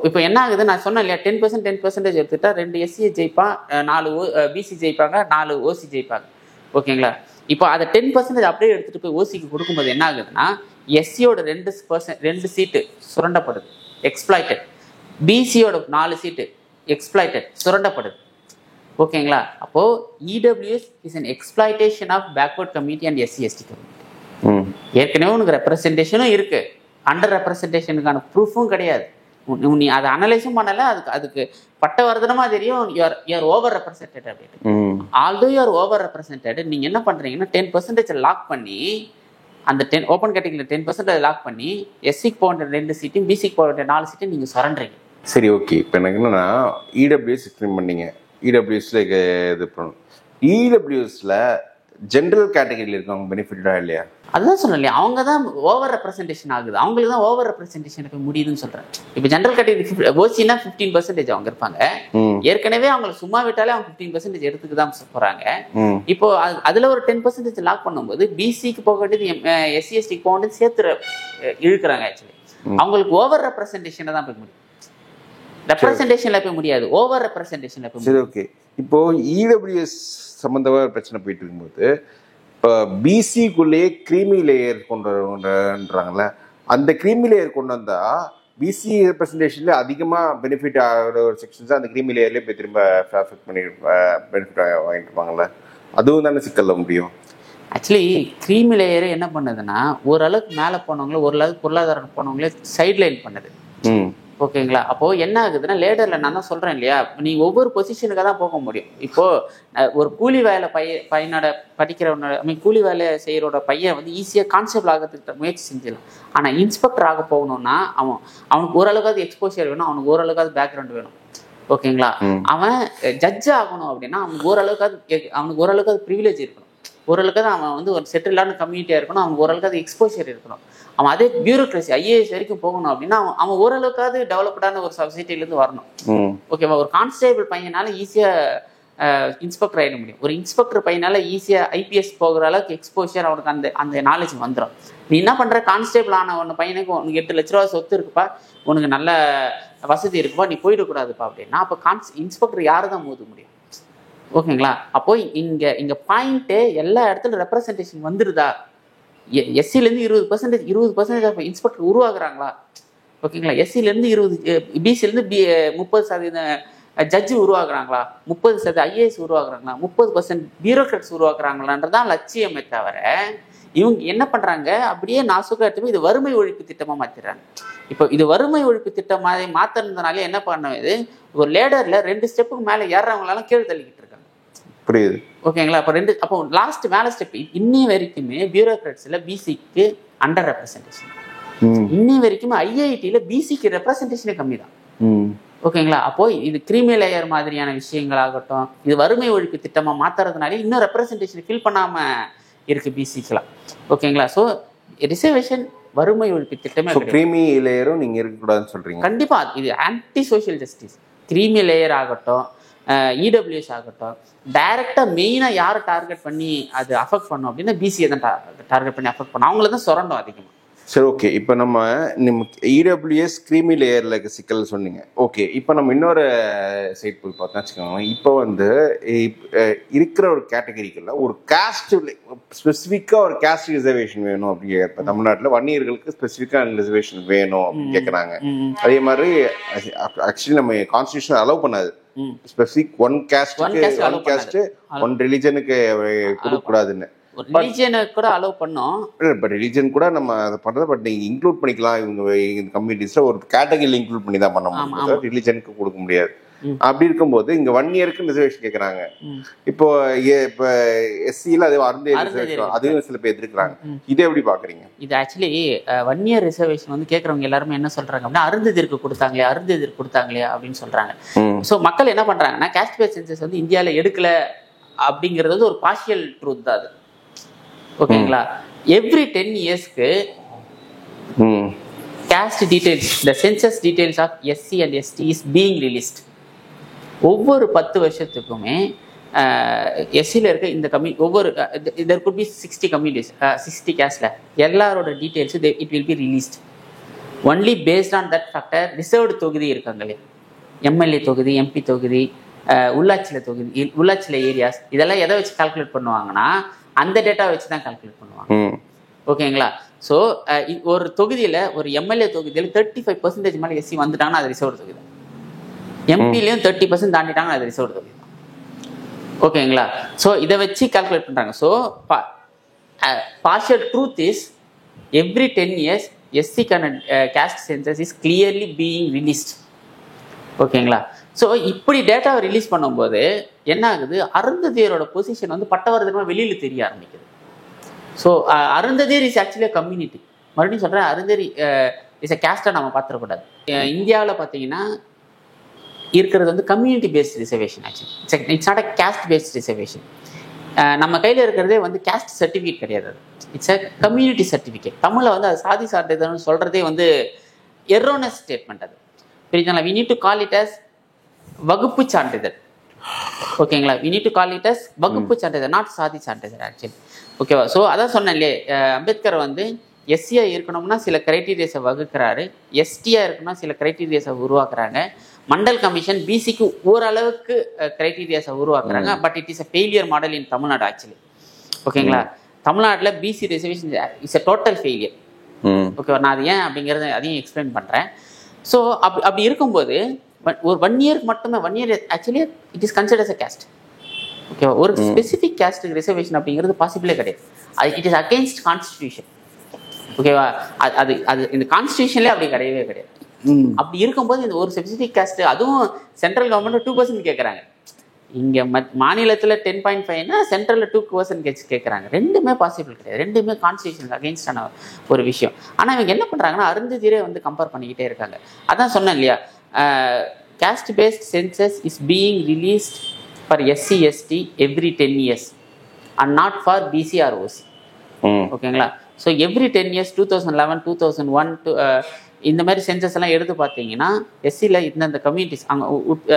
S2: இப்போ என்ன ஆகுது, நான் சொன்னேன் இல்லையா, 10% எடுத்துட்டா 2 எஸ்சி ஜெயிப்பான், 4 பிசி ஜெயிப்பாங்க, 4 ஓசி ஜெயிப்பாங்க. ஓகேங்களா? இப்போ அதை 10% அப்படியே எடுத்துட்டு போய் ஓசிக்கு கொடுக்கும்போது என்ன ஆகுதுன்னா எஸ்சியோட 2 சீட்டு சுரண்டப்படுது, எக்ஸ்பிளாய்டட். பிசியோட 4 சீட்டு எக்ஸ்பிளாய்டட், சுரண்டப்படுது. ஓகேங்களா? அப்போ EWS is an exploitation of backward community and SC ST community. ஏற்கனவே உனக்கு ரெப்ரசன்டேஷனும் இருக்கு, அண்டர் ரெப்ரசன்டேஷனுக்கான ப்ரூஃபும் கிடையாது. நீ அதை அனலைஸும் பண்ணல, அதுக்கு பட்டவர்தனமா தெரியும் யூஆர் ஓவர் ரெப்ரசன்டட் அப்படின்னு. ஆல்தோ யூஆர் ஓவர் ரெப்ரசன்டட், நீங்க என்ன பண்றீங்கன்னா 10% லாக் பண்ணி, அந்த 10 ஓப்பன் கேட்டகரியில் 10% லாக் பண்ணி எஸ்சிக்கு போகிற 2 சீட்டையும் பிசிக்கு போகிற 4 சீட்டையும் நீங்க சுரண்டுறீங்க.
S1: சரி, ஓகே. இப்போ எனக்கு என்னன்னா இடபிள்யூஎஸ் எக்ஸ்பிளைன் பண்ணீங்க, இடபிள்யூஎஸ்ல இது பண்ணணும். இடபிள்யூஎஸ்ல ஜென்ரல் கேட்டகரியில் இருக்கவங்க பெனிஃபிட்டா இல்லையா?
S2: அதுதான் சொன்னேன் இல்லையா, அவங்க தான் ஓவர் ரெப்ரசன்டேஷன் ஆகுது, அவங்களுக்கு தான் ஓவர் ரெப்ரசன்டேஷனுக்கு முடியுதுன்னு சொல்றேன். இப்போ ஜென்ரல் கேட்டகரி ஓசினா 15% அவங்க இருப்பாங்க, ஏற்கனவே அவங்களை சும்மா விட்டாலே அவங்க 15% எடுத்துக்கு தான் போறாங்க. இப்போ அதுல ஒரு 10% லாக் பண்ணும்போது பிசிக்கு போக வேண்டியது எஸ்சி எஸ்டிக்கு போக வேண்டியது சேர்த்து இழுக்கிறாங்க. ஆக்சுவலி அவங்களுக்கு ஓவர் ரெப்ரசன்டேஷனை தான் போய் முடியும், ரெப்ரசன்டேஷன்ல போய் முடியாது, ஓவர் ரெப்ரசன்டேஷன்ல போய்.
S1: சரி, ஓகே. இப்போ இடபிள்யூஎஸ் சம்பந்தமாக பிரச்சனை போயிட்டு இருக்கும்போது இப்போ பிசிக்குள்ளேயே கிரீமி லேயர் கொண்டு வரன்றாங்கல்ல, அந்த கிரீமி லேயர் கொண்டு வந்தா பிசி ரெப்ரசன்டேஷன்ல அதிகமாக பெனிஃபிட் ஆகிற ஒரு செக்ஷன்ஸ் அந்த கிரீமி லேயர்லேயே போய் திரும்ப அஃபெக்ட் பண்ணி பெனிஃபிட் வாங்கிட்டு இருப்பாங்கல்ல, அதுவும் தானே சிக்கல்ல முடியும்.
S2: ஆக்சுவலி கிரீமி லேயரே என்ன பண்ணுதுன்னா ஓரளவுக்கு மேலே போனவங்களே, ஓரளவுக்கு பொருளாதாரம் போனவங்களே சைட்லைன் பண்ணுது. ஓகேங்களா? அப்போ என்ன ஆகுதுன்னா லேடர்ல நான் தான் சொல்றேன் இல்லையா, நீ ஒவ்வொரு பொசிஷனுக்காக தான் போக முடியும். இப்போ ஒரு கூலி வேலை பையனோட படிக்கிறவனோட கூலி வேலை செய்யறோட பையன் வந்து ஈஸியா கான்ஸ்டபிள் ஆகிறதுக்கு முயற்சி செஞ்சிடலாம். ஆனா இன்ஸ்பெக்டர் ஆக போகணும்னா அவனுக்கு ஓரளவுக்காவது எக்ஸ்போஷர் வேணும், அவனுக்கு ஓரளவுக்காவது பேக்ரவுண்ட் வேணும். ஓகேங்களா? அவன் ஜட்ஜ் ஆகணும் அப்படின்னா அவனுக்கு ஓரளவுக்காவது ப்ரிவிலேஜ் இருக்கணும், ஓரளவுக்காவது அவன் வந்து ஒரு செட்டிலான கம்யூனிட்டியா இருக்கணும், அவனுக்கு ஓரளவுக்காவது எக்ஸ்போஷர் இருக்கணும். அவன் அதே பியூரோக்ரஸி ஐஏஎஸ் வரைக்கும் போகணும் அப்படின்னா அவன் ஓரளவுக்காவது டெவலப்டான ஒரு சொசைட்டிலேருந்து வரணும். ஓகேவா? ஒரு கான்ஸ்டேபிள் பையனால ஈஸியா இன்ஸ்பெக்டர் ஆகிட முடியும், ஒரு இன்ஸ்பெக்டர் பையனால ஈஸியா ஐபிஎஸ் போகிற அளவுக்கு எக்ஸ்போஷர் அவனுக்கு அந்த நாலேஜ் வந்துடும். நீ என்ன பண்ற, கான்ஸ்டேபிள் ஆன ஒன்று பையனுக்கு உனக்கு 8 லட்ச ரூபா சொத்து இருக்குப்பா, உனக்கு நல்ல வசதி இருக்குப்பா, நீ போயிடக்கூடாதுப்பா அப்படின்னா அப்போ இன்ஸ்பெக்டர் யாரு தான் மோத முடியும்? ஓகேங்களா? அப்போ இங்க பாயிண்ட்டு எல்லா இடத்துல ரெப்ரசன்டேஷன் வந்துருதா? எஸ்சிலேருந்து 20% இன்ஸ்பெக்டர் உருவாக்குறாங்களா? ஓகேங்களா? எஸ்சிலேருந்து 20, பிசிலேருந்து 30% ஜட்ஜு உருவாக்குறாங்களா? 30% ஐஏஎஸ் உருவாக்குறாங்களா? 30% பியூரோக்ராட்ஸ் உருவாக்குறாங்களான்றதான் லட்சியமே தவிர இவங்க என்ன பண்றாங்க, அப்படியே நாசுக்கா எடுத்து இது வறுமை ஒழிப்பு திட்டமா மாத்திடுறாங்க. இப்போ இது வறுமை ஒழிப்பு திட்டம் மாதிரி மாத்தினதுனாலே என்ன பண்ணுது, ஒரு லேடர்ல 2 ஸ்டெப்புக்கு மேல ஏறுறவங்களால கீழே தள்ளிக்கிட்டு இருக்காங்க.
S1: புரியுது?
S2: ஓகேங்களா? அப்போ லாஸ்ட் மேல ஸ்டெப் இன்னி வரைக்குமே பியூரோக்ராட்ஸ்ல பிசிக்கு அண்டர் ரெப்ரசன்டேஷன், இன்னி வரைக்குமே ஐஐடியில பிசிக்கு ரெப்ரசன்டேஷனே கம்மி தான். ஓகேங்களா? அப்போ இது கிரீமி லேயர் மாதிரியான விஷயங்களாகட்டும், இது வறுமை ஒழிப்பு திட்டமா மாத்துறதுனாலே இன்னும் ரெப்ரசன்டேஷன் ஃபில் பண்ணாம இருக்கு பிசிக்கலாம். ஓகேங்களா? ஸோ ரிசர்வேஷன் வறுமை ஒழிப்பு திட்டமே
S1: கிரீமி லேயரும் நீங்க இருக்கக்கூடாதுன்னு சொல்றீங்க.
S2: கண்டிப்பா இது anti social justice. Creamy layer ஆகட்டும், இடபிள்யூஎஸ் ஆகட்டும், டைரக்டா மெயினா யாரை டார்கெட் பண்ணி அது அஃபெக்ட் பண்ணும் அப்படின்னா பிசியை தான் டார்கெட் பண்ணி அஃபெக்ட் பண்ணும், அவங்கள தான் சுரண்டும் அதிகமாக.
S1: சரி, ஓகே. இப்போ நம்ம இடபிள்யூஎஸ் கிரீமி லேயரில் இருக்க சிக்கல் சொன்னீங்க. ஓகே, இப்போ நம்ம இன்னொரு சைட் போய் பார்த்தா வச்சுக்கோங்க. இப்போ வந்து இருக்கிற ஒரு கேட்டகரிக்குள்ள ஒரு காஸ்ட் ஸ்பெசிஃபிக்காக ஒரு காஸ்ட் ரிசர்வேஷன் வேணும் அப்படின்னு இப்போ தமிழ்நாட்டில் வன்னியர்களுக்கு ஸ்பெசிஃபிக்காக ரிசர்வேஷன் வேணும் அப்படின்னு கேட்குறாங்க. அதே மாதிரி ஆக்சுவலி நம்ம கான்ஸ்டியூஷன் அலோவ் பண்ணாது ஸ்பெசிஃபிக் ஒன் காஸ்ட் ஒன் ரிலிஜனுக்கு கொடுக்கக்கூடாதுன்னு.
S2: கூட அலோவ் பண்ணோம்,
S1: பட் ரிலிஜன் கூட நம்ம அதை பண்றது, பட் நீங்க இன்க்ளூட் பண்ணிக்கலாம். இவங்க கம்யூனிட்டிஸ்ல ஒரு கேட்டகரியில இன்க்ளூட் பண்ணி தான் பண்ண முடியும், ரிலிஜனுக்கு கொடுக்க முடியாது. அப்படி இருக்கும்போது இங்க 1 இயருக்கு ரிசர்வேஷன் கேக்குறாங்க. இப்போ எஸ்சியில அது அதுவும் சில பேர் எதிர்க்கிறாங்க. இதை எப்படி பாக்குறீங்க?
S2: இது ஆக்சுவலி 1 இயர் ரிசர்வேஷன் வந்து கேட்கறவங்க எல்லாருமே என்ன சொல்றாங்க அப்படின்னா, அருந்ததிற்கு கொடுத்தாங்களே அப்படின்னு சொல்றாங்க. ஸோ மக்கள் என்ன பண்றாங்கன்னா, காஸ்ட் பேஸ்ட் சென்சஸ் வந்து இந்தியாவில் எடுக்கல அப்படிங்கிறது வந்து ஒரு பார்ஷியல் ட்ரூத் தான் அது. ஓகேங்களா? எவ்ரி 10 இயர்ஸ்க்கு caste details, the census details of SC and ST is being released. ஒவ்வொரு 10 வருஷத்துக்குமே எஸ்சியில் இருக்க இந்த ஒவ்வொரு there could be 60 communities, 60 casteல எல்லாரோட details it will be released only based on that factor. Reserved தொகுதி இருக்காங்களே, எம்எல்ஏ தொகுதி, எம்பி தொகுதி, உள்ளாட்சியில் ஏரியாஸ், இதெல்லாம் எதை வச்சு கால்குலேட் பண்ணுவாங்கன்னா அந்த டேட்டா வச்சு தான் கால்குலேட் பண்ணுவாங்க. ஓகேங்களா? ஸோ ஒரு தொகுதியில், ஒரு எம்எல்ஏ தொகுதியில் 35% மேலே எஸ்சி வந்துட்டாங்கன்னா அது ரிசர்வ் தொகுதி. எம்பிலையும் 30% தாண்டிட்டாங்கன்னா அது ரிசர்வ் தொகுதி. ஓகேங்களா? ஸோ இதை வச்சு கால்குலேட் பண்ணுறாங்க. So partial truth is every 10 years எஸ்சிக்கான caste census is clearly being released. ஓகேங்களா? ஸோ இப்படி டேட்டாவை ரிலீஸ் பண்ணும்போது என்ன ஆகுது, அருந்ததியரோட பொசிஷன் வந்து பட்டவர்த்தனமாக வெளியில் தெரிய ஆரம்பிக்குது. So Arunthathiyar is actually community. மறுபடியும் சொல்கிறேன், அருந்ததி இஸ் அ கேஸ்டாக நம்ம பார்த்துடக்கூடாது. இந்தியாவில் பார்த்தீங்கன்னா இருக்கிறது வந்து community based reservation. Actually it's not a caste based reservation. நம்ம கையில் இருக்கிறதே வந்து கேஸ்ட் சர்டிஃபிகேட் கிடையாது, இட்ஸ் அ கம்யூனிட்டி சர்டிஃபிகேட். தமிழில் வந்து அது சாதி சான்றிதழ்னு சொல்கிறதே வந்து எரோனஸ் ஸ்டேட்மெண்ட். அது புரியுதுங்களா? We need to call it as வகுப்பு சான்றிதழ். ஓகேங்களா? We need to call it as வகுப்பு சான்றிதழ், நாட் சாதி சான்றிதழ் ஆக்சுவலி. ஓகேவா? ஸோ அதான் சொன்னேன் இல்லையே, அம்பேத்கர் வந்து எஸ்சியாக இருக்கணும்னா சில கிரைட்டீரியாஸை வகுக்கிறாரு, எஸ்டியாக இருக்கணும்னா சில கிரைட்டீரியாஸை உருவாக்குறாங்க. மண்டல் கமிஷன் பிசிக்கு ஓரளவுக்கு கிரைட்டீரியாஸை உருவாக்குறாங்க. But it is a failure model in Tamil Nadu actually. ஓகேங்களா? தமிழ்நாட்டில் BC reservation is a total failure. ஓகேவா? நான் அது ஏன் அப்படிங்கிறத அதையும் எக்ஸ்பிளைன் பண்ணுறேன். ஸோ அப்படி இருக்கும்போது ஒரு 1 இயருக்கு மட்டுமே, 1 year actually it is considers a caste. ஓகேவா? ஒரு ஸ்பெசிஃபிக் கேஸ்ட்டுக்கு ரிசர்வேஷன் அப்படிங்கிறது பாசிபிளே கிடையாது. It is against constitution. ஓகேவா? அது அது இந்த கான்ஸ்டிடியூஷன்லேயே அப்படி கிடையவே கிடையாது. அப்படி இருக்கும்போது இந்த ஒரு ஸ்பெசிஃபிக் கேஸ்ட், அதுவும் சென்ட்ரல் கவர்மெண்ட் 2% கேட்குறாங்க. இங்கே மாநிலத்தில் 10.5னா சென்ட்ரலில் 2% கேட்குறாங்க. ரெண்டுமே பாசிபிள் கிடையாது, ரெண்டுமே கான்ஸ்டிடியூஷனுக்கு அகெயின்ஸ்டான ஒரு விஷயம். ஆனால் இவங்க என்ன பண்ணுறாங்கன்னா அருந்ததியரே வந்து கம்பேர் பண்ணிக்கிட்டே இருக்காங்க. அதான் சொன்னேன் இல்லையா, caste based census is being released for SC ST every 10 years and not for BC or OC. ஓகேங்களா? ஸோ எவ்ரி 10 years 2011, 2001 இந்த மாதிரி சென்சஸ் எல்லாம் எடுத்து பார்த்தீங்கன்னா எஸ்சியில் இந்தந்த கம்யூனிட்டிஸ் அங்கே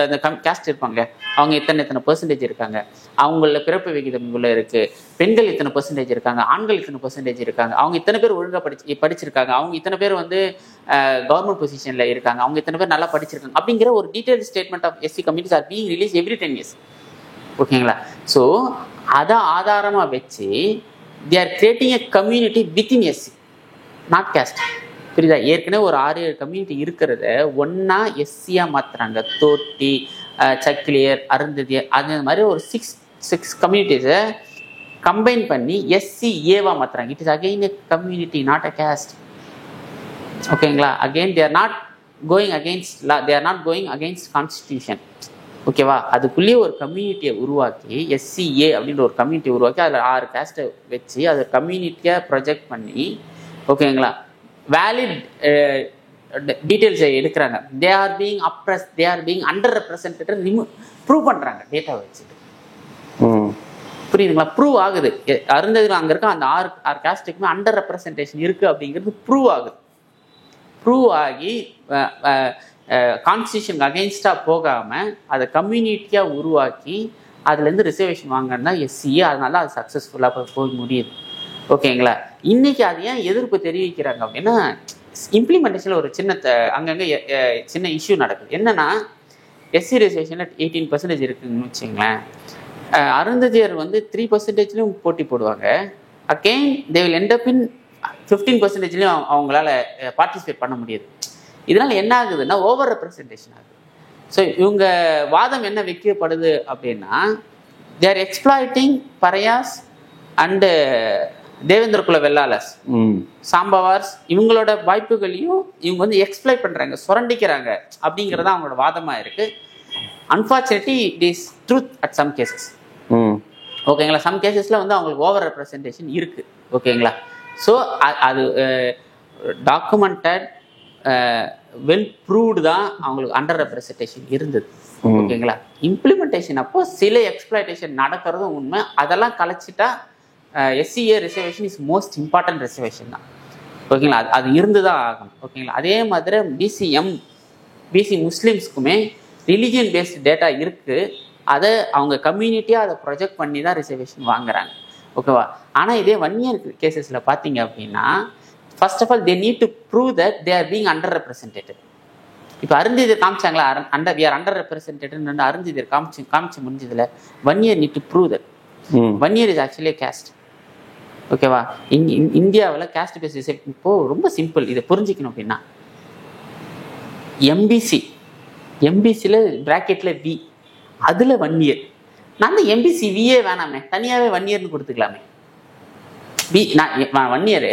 S2: அந்த கேஸ்ட் இருப்பாங்க, அவங்க இத்தனை பெர்சன்டேஜ் இருக்காங்க, அவங்கள பிறப்பு விகிதம் இவ்வளோ இருக்குது, பெண்கள் இத்தனை பெர்சன்டேஜ் இருக்காங்க, ஆண்கள் இத்தனை பெர்சன்டேஜ் இருக்காங்க, அவங்க இத்தனை பேர் ஒழுங்காக படிச்சிருக்காங்க, அவங்க இத்தனை பேர் வந்து கவர்மெண்ட் பொசிஷனில் இருக்காங்க, அவங்க இத்தனை பேர் நல்லா படிச்சிருக்காங்க அப்படிங்கிற ஒரு detail statement of SC communities are being release every 10 years. ஓகேங்களா? ஸோ அதை ஆதாரமாக வச்சு they are creating a community within SC, not caste. புரியுதா? ஏற்கனவே ஒரு 6-7 கம்யூனிட்டி இருக்கிறத ஒன்னா எஸ்சியாக மாற்றுறாங்க. தோட்டி, சக்கிலியர், அருந்ததியர், அந்த மாதிரி ஒரு 6 கம்யூனிட்டிஸை கம்பைன் பண்ணி SCAவா மாற்றுறாங்க. It is again a community, not a caste. ஓகேங்களா? Again they are not going against law, they are not going against constitution. ஓகேவா? அதுக்குள்ளேயே ஒரு கம்யூனிட்டியை உருவாக்கி, SCA அப்படின்ற ஒரு கம்யூனிட்டியை உருவாக்கி அதில் 6 கேஸ்ட்டை வச்சு அதை கம்யூனிட்டியை ப்ரொஜெக்ட் பண்ணி, ஓகேங்களா, வேலிட் டீட்டெயில்ஸை எடுக்கிறாங்க. They are being oppress, they are being under represented prove பண்ணுறாங்க டேட்டாவை வச்சுட்டு. புரியுதுங்களா? ப்ரூவ் ஆகுது. அருந்ததில் அங்கே இருக்க அந்த 6 கேஸ்ட்டுக்குமே அண்டர் ரெப்ரசன்டேஷன் இருக்குது அப்படிங்கிறது ப்ரூவ் ஆகுது. ப்ரூவ் ஆகி கான்ஸ்டியூஷனுக்கு அகெயின்ஸ்டாக போகாமல் அதை கம்யூனிட்டியாக உருவாக்கி அதுலேருந்து ரிசர்வேஷன் வாங்கினா எஸ்சிஏ, அதனால அது சக்ஸஸ்ஃபுல்லாக போய் முடியுது. ஓகேங்களா? இன்னைக்கு அது ஏன் எதிர்ப்பு தெரிவிக்கிறாங்க அப்படின்னா, இம்ப்ளிமெண்டேஷனில் ஒரு அங்கங்கே சின்ன இஷ்யூ நடக்குது. என்னன்னா, எஸ்சி ரிசர்வேஷனில் 18% இருக்குதுன்னு வச்சுங்களேன், அருந்ததியர் வந்து 3%லையும் போட்டி போடுவாங்க. Again they will end up in 15%லையும் அவங்களால பார்ட்டிசிபேட் பண்ண முடியுது. இதனால என்ன ஆகுதுன்னா ஓவர் ரெப்ரசன்டேஷன் ஆகுது. ஸோ இவங்க வாதம் என்ன வைக்கப்படுது அப்படின்னா, they are exploiting Paraiyas and Devendra Kula Vellalars, சாம்பவார்ஸ், இவங்களோட வாய்ப்புகளையும் இவங்க வந்து எக்ஸ்ப்ளாய்ட் பண்றாங்க, சுரண்டிக்கிறாங்க அப்படிங்கிறதா அவங்களோட வாதமா இருக்கு. Unfortunately it is truth at some cases. ஓகேங்களா? சம் கேசஸில் வந்து அவங்களுக்கு ஓவர் ரெப்ரசன்டேஷன் இருக்குது. ஓகேங்களா? ஸோ அது டாக்குமெண்டட் வெல் ப்ரூவ்டு தான் அவங்களுக்கு அண்டர் ரெப்ரசன்டேஷன் இருந்தது. ஓகேங்களா? இம்ப்ளிமெண்டேஷன் அப்போ சில எக்ஸ்ப்ளாய்டேஷன் நடக்கிறதும் உண்மை. அதெல்லாம் கலைச்சிட்டா SCA reservation is most important reservation தான். ஓகேங்களா? அது இருந்து தான் ஆகணும். ஓகேங்களா? அதே மாதிரி பிசி முஸ்லீம்ஸ்க்குமே ரிலிஜியன் பேஸ்டு டேட்டா இருக்குது. அதை அவங்க கம்யூனிட்டியாக அதை ப்ரொஜெக்ட் பண்ணி தான் ரிசர்வேஷன் வாங்குறாங்க. ஓகேவா? ஆனால் இதே 1 year கேசஸில் பார்த்தீங்க அப்படின்னா first of all they need to prove that they are being underrepresented. இப்போ அருந்ததியர் காமிச்சாங்களா, we are underrepresented Arunthathiyar காமிச்சு முடிஞ்சதுல 1 year need to prove that 1 year is actually caste. ஓகேவா? இந்தியாவில் கேஸ்ட் பேஸ் ரிசர்வேஷன் இப்போ ரொம்ப சிம்பிள். இதை புரிஞ்சிக்கணும் அப்படின்னா எம்பிசியில் ப்ராக்கெட்டில் வி, அதில் 1 year. நான் அந்த எம்பிசி வியே வேணாமே, தனியாகவே 1 yearனு கொடுத்துக்கலாமே. நான் 1 year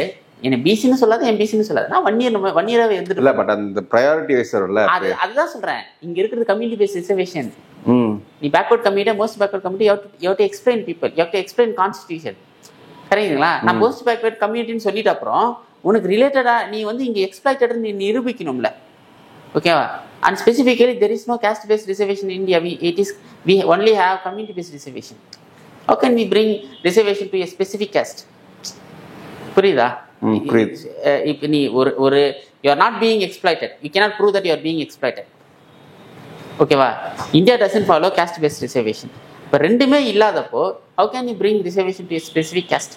S2: என்ன பிசின்னு சொல்லாத எம்பிசின்னு சொல்லாது, நான் 1 year இருந்துட்டு
S1: இல்லை. பட் அந்த ப்ரையாரிட்டி வைஸ் வரும்ல,
S2: அதுதான் சொல்கிறேன். இங்கே இருக்கிறது கம்யூனிட்டி பேஸ் ரிசர்வேஷன். நீ backward community, most backward community, you have to explain people, you have to explain constitution. சரிங்களா? நான் மோஸ்ட் பேக்வர்ட் கம்யூனிட்டின்னு சொல்லிட்டு அப்புறம் உனக்கு ரிலேட்டடாக நீ வந்து இங்கே எக்ஸ்ப்ளாய்டட் நீ நிரூபிக்கணும்ல. ஓகேவா? And specifically there is no caste based reservation in India. We only have community based reservation. How can we bring reservation to a specific caste? புரியுதா? இப்போ நீ ஒரு you are not being exploited, you cannot prove that you are being exploited. ஓகேவா? India doesn't follow caste based reservation. இப்போ ரெண்டுமே இல்லாதப்போ how can you bring reservation to a specific caste?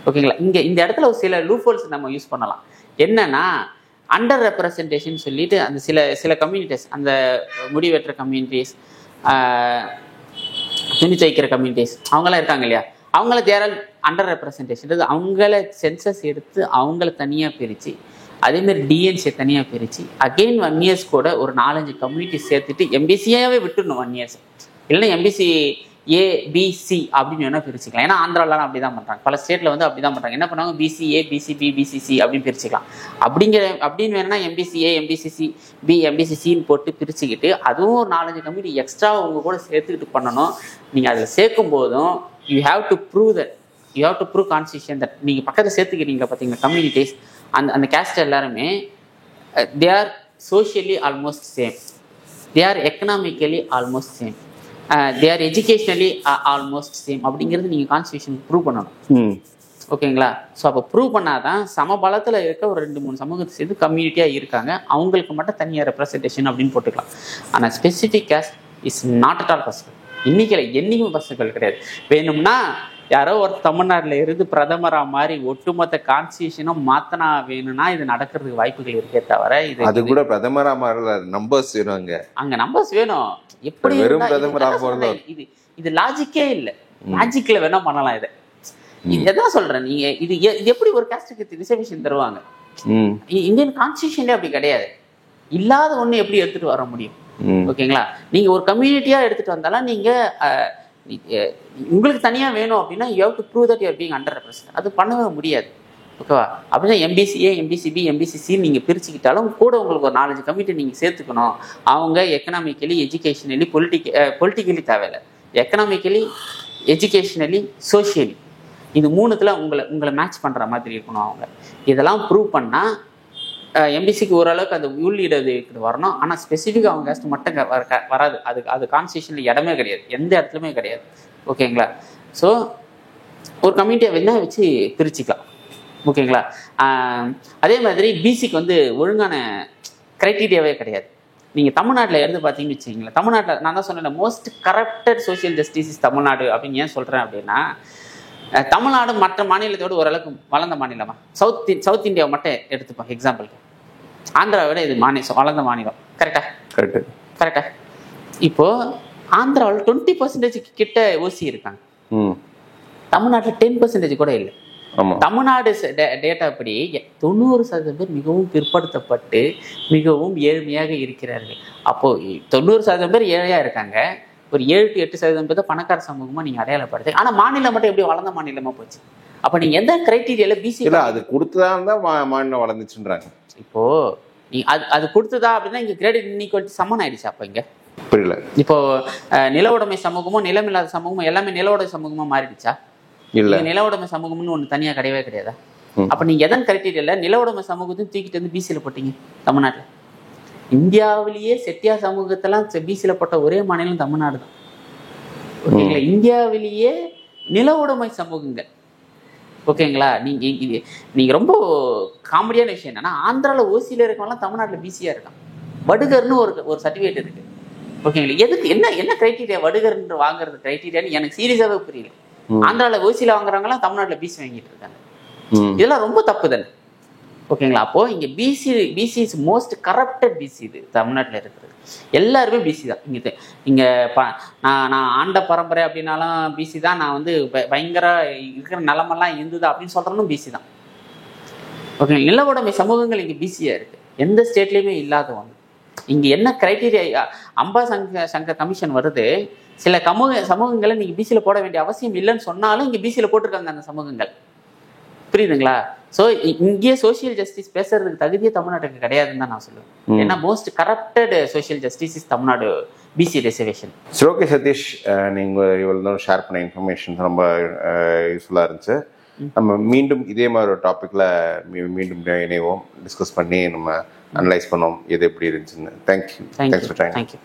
S2: ஓகேங்களா? இந்த இடத்துல ஒரு சில லூப் ஹோல்ஸ் நம்ம யூஸ் பண்ணலாம். என்னன்னா அண்டர் ரெப்ரசன்டேஷன் சொல்லிட்டு அந்த சில கம்யூனிட்டிஸ், அந்த முடிவெற்ற கம்யூனிட்டிஸ், துணி தைக்கிற கம்யூனிட்டிஸ், அவங்களாம் இருக்காங்க இல்லையா, அவங்கள தேர் அண்டர் ரெப்ரசன்டேஷன். அவங்கள சென்சஸ் எடுத்து அவங்கள தனியாக பிரித்து, அதேமாதிரி டிஎன்சியை தனியாக பிரித்து அகெயின் 1 year கூட ஒரு 4-5 கம்யூனிட்டி சேர்த்துட்டு எம்பிசியாவே விட்டுடணும் 1 year. இல்லைன்னா எம்பிசி ABC அப்படின்னு வேணா பிரிச்சுக்கலாம். ஏன்னா ஆந்திராலாம் அப்படி தான் பண்ணுறாங்க, பல ஸ்டேட்டில் வந்து அப்படி தான் பண்ணுறாங்க. என்ன பண்ணுவாங்க, BCA BCB BCC அப்படின்னு பிரிச்சுக்கலாம். அப்படின்னு வேணா MBCA MBCC B MBCCன்னு போட்டு பிரிச்சுக்கிட்டு அதுவும் ஒரு 4-5 கம்யூனிட்டி எக்ஸ்ட்ரா உங்க கூட சேர்த்துக்கிட்டு பண்ணணும். நீங்கள் அதில் சேர்க்கும் போதும் you have to prove constitution that நீங்கள் பக்கத்தில் சேர்த்துக்கிறீங்க பார்த்தீங்கன்னா கம்யூனிட்டிஸ், அந்த கேஸ்ட் எல்லாருமே they are socially almost same, they are economically almost same, they are educationally almost same அப்படிங்கிறது நீங்கள் கான்ஸ்டியூஷன் ப்ரூவ் பண்ணணும். ஓகேங்களா? ஸோ அப்போ ப்ரூவ் பண்ணாதான் சமபலத்தில் இருக்க ஒரு 2-3 சமூகத்தை சேர்ந்து கம்யூனிட்டியாக இருக்காங்க, அவங்களுக்கு மட்டும் தனியாக ரெப்ரசன்டேஷன் அப்படின்னு போட்டுக்கலாம். ஆனால் specific caste is not at all possible. என்னைக்கும் பாசிபிள் கிடையாது. வேணும்னா யாரோ ஒரு தமிழ்நாட்டில் இருந்து பிரதமராக மாதிரி ஒட்டுமொத்த கான்ஸ்டியூஷனும் மாத்தினா வேணும்னா இது நடக்கிறதுக்கு வாய்ப்புகள் இருக்கே தவிர அது
S1: கூட பிரதமராக மாதிரி நம்பர்ஸ் வேணும், அங்கே
S2: நம்பர்ஸ் வேணும். எப்படி இது லாஜிக்கே இல்லை. லாஜிக்ல வேணா பண்ணலாம். இது எதான் சொல்றேன், நீங்க இது எப்படி ஒரு காஸ்டுக்கு ரிசர்வேஷன் தருவாங்க? இந்தியன் கான்ஸ்டியூஷன்ல அப்படி கிடையாது. இல்லாத ஒண்ணு எப்படி எடுத்துட்டு வர முடியும்? ஓகேங்களா? நீங்க ஒரு கம்யூனிட்டியா எடுத்துட்டு வந்தாலும் நீங்க உங்களுக்கு தனியா வேணும் அப்படின்னா you have to prove that you are being under represent. அது பண்ணவே முடியாது. ஓகேவா? அப்படின்னா MBCA MBCB MBCC நீங்க பிரிச்சுக்கிட்டாலும் கூட உங்களுக்கு ஒரு 4-5 கம்யூனிட்டி நீங்க சேர்த்துக்கணும். அவங்க எக்கனாமிக்கலி எஜுகேஷனலி பொலிட்டிக்கலி தேவையில்லை, எக்கனாமிக்கலி எஜுகேஷனலி சோஷியலி இது 3த்துல உங்களை மேட்ச் பண்ற மாதிரி இருக்கணும். அவங்க இதெல்லாம் ப்ரூவ் பண்ணா MBCக்கு ஓரளவுக்கு அந்த உள்ளீடு வரணும். ஆனால் ஸ்பெசிஃபிக்காக அவங்க கேஸ்ட் மட்டும் வராது. அது கான்ஸ்டியூஷன்ல இடமே கிடையாது, எந்த இடத்துலையுமே கிடையாது. ஓகேங்களா? ஸோ ஒரு கம்யூனிட்டியை வேணா வச்சு பிரிச்சுக்கலாம். ஓகேங்களா? அதே மாதிரி பிசிக்கு வந்து ஒழுங்கான கிரைட்டீரியாவே கிடையாது. நீங்கள் தமிழ்நாட்டில் இருந்து பார்த்தீங்கன்னு வச்சுக்கிங்களேன், தமிழ்நாட்டில் நான் தான் சொன்னேன் most corrupted social justice is Tamil Nadu அப்படின்னு ஏன் சொல்கிறேன் அப்படின்னா, தமிழ்நாடு மற்ற மாநிலத்தோடு ஓரளவுக்கு வளர்ந்த மாநிலமா, சவுத் இந்தியாவை மட்டும் எடுத்துப்போம் எக்ஸாம்பிளுக்கு. ஆந்திராவை விட இது வளர்ந்த மாநிலம். கரெக்டா? இப்போ ஆந்திராவில் 20% கிட்ட ஓசி இருக்காங்க, தமிழ்நாட்டில் 10% கூட இல்லை. தமிழ்நாடு டேட்டா படி 90% பேர் மிகவும் பிற்படுத்தப்பட்டு மிகவும் ஏழ்மையாக இருக்கிறார்கள். அப்போ 90% பேர் ஏழையா இருக்காங்க, ஒரு 7-8% பேர் பணக்கார சமூகமா நீங்க அடையாளப்படுத்து. ஆனா மாநிலம் மட்டும் எப்படி வளர்ந்த மாநிலமா போச்சு? அப்ப நீங்க எந்த கிரைட்டீரியால பிசி
S1: அது கொடுத்துதான் மாநிலம் வளர்ந்துச்சுன்றாங்க.
S2: இப்போ நீ அது கொடுத்ததா அப்படின்னா இங்க கிரேட் இன்இக்வாலிட்டி சமன் ஆயிடுச்சு. அப்ப இங்க
S1: புரியல.
S2: இப்போ நில உடைமை சமூகமும் நிலமில்லாத சமூகமும் எல்லாமே நில உடைமை சமூகமா மாறிடுச்சா?
S1: இல்ல,
S2: நில உடைமை சமூகம்னு ஒண்ணு தனியா கிடையவே கிடையாதா? அப்ப நீங்க எதன் கிரைட்டீரியால நில உடைமை சமூகத்தையும் தூக்கிட்டு வந்து பிசியில போட்டீங்க தமிழ்நாட்டுல? இந்தியாவிலேயே செட்டியார் சமூகத்தெல்லாம் பிசியில போட்ட ஒரே மாநிலம் தமிழ்நாடு தான். ஓகேங்களா? இந்தியாவிலேயே நில உடைமை சமூகங்கள். ஓகேங்களா? நீங்க ரொம்ப காமெடியான விஷயம் என்னன்னா, ஆந்திரால ஓசியில இருக்கவங்கலாம் தமிழ்நாட்டுல பிசியா இருக்கான். வடுகர்னு ஒரு சர்டிபிகேட் இருக்கு. ஓகேங்களா? எதுக்கு என்ன கிரைட்டீரியா வடுகர்ன்ற வாங்குறது கிரைட்டீரியான்னு எனக்கு சீரியஸாவே புரியல. ஆந்திரால ஓசியில வாங்குறவங்க எல்லாம் தமிழ்நாட்டுல பிசி வாங்கிட்டு இருக்காங்க. இதெல்லாம் ரொம்ப தப்பு தானே? ஓகேங்களா? அப்போ இங்க BC is most corrupted BC. இது தமிழ்நாட்டுல இருக்கிறது எல்லாருமே பிசி தான். இங்க நான் ஆண்ட பரம்பரை அப்படின்னாலும் பிசி தான். நான் வந்து பயங்கர இருக்கிற நிலமெல்லாம் இருந்தது அப்படின்னு சொல்றேன்னு பிசி தான். ஓகே, நில உடைமை சமூகங்கள் இங்க பிசியா இருக்கு. எந்த ஸ்டேட்லயுமே இல்லாத ஒன்று. இங்க என்ன கிரைட்டீரியா அம்பா சங்க கமிஷன் வருது. சில சமூகங்களை நீங்க பிசியில போட வேண்டிய அவசியம் இல்லைன்னு சொன்னாலும் இங்க பிசியில போட்டிருக்காங்க அந்த சமூகங்கள். புரியுதுங்களா? ஸோ இங்கேயே சோசியல் ஜஸ்டிஸ் பேசுறதுக்கு தகுதியே தமிழ்நாட்டுக்கு கிடையாதுன்னு தான் நான் சொல்லுவேன். ஏன்னா most corrupted social justice is Tamil Nadu BC reservation.
S1: சரி, ஓகே சதீஷ், நீங்கள் இவ்வளோ ஷேர் பண்ண இன்ஃபர்மேஷன் ரொம்ப யூஸ்ஃபுல்லாக இருந்துச்சு. நம்ம மீண்டும் இதே மாதிரி ஒரு டாப்பிக்கில் மீண்டும் இணைவோம், டிஸ்கஸ் பண்ணி நம்ம அனலைஸ் பண்ணோம் எது எப்படி இருந்துச்சுன்னு. Thank you.
S2: Thanks for time. Thank you.